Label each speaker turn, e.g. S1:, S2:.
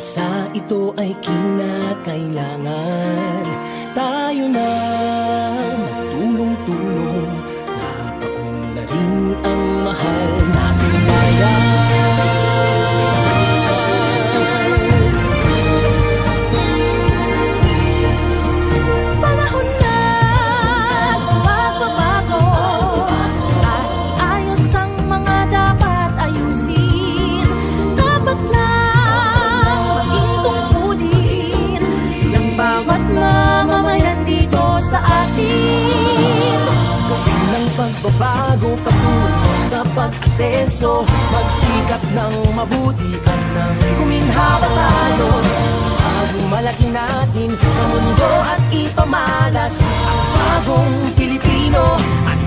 S1: bansa ito ay kinakailangan. Tayo na magtulong-tulong, napaunlarin ang mahal nating bayan.
S2: Panahon na magbabago at ayos ang mga dapat ayusin. Dapat lang maging tungkulin ng bawat mamamayan dito sa atin.
S1: Gawin ng pagbabago patungo sa pag-asenso, magsikap ng mabuti at nang guminhawa tayo. Malaki natin sa mundo at ipamalas ang bagong Pilipino at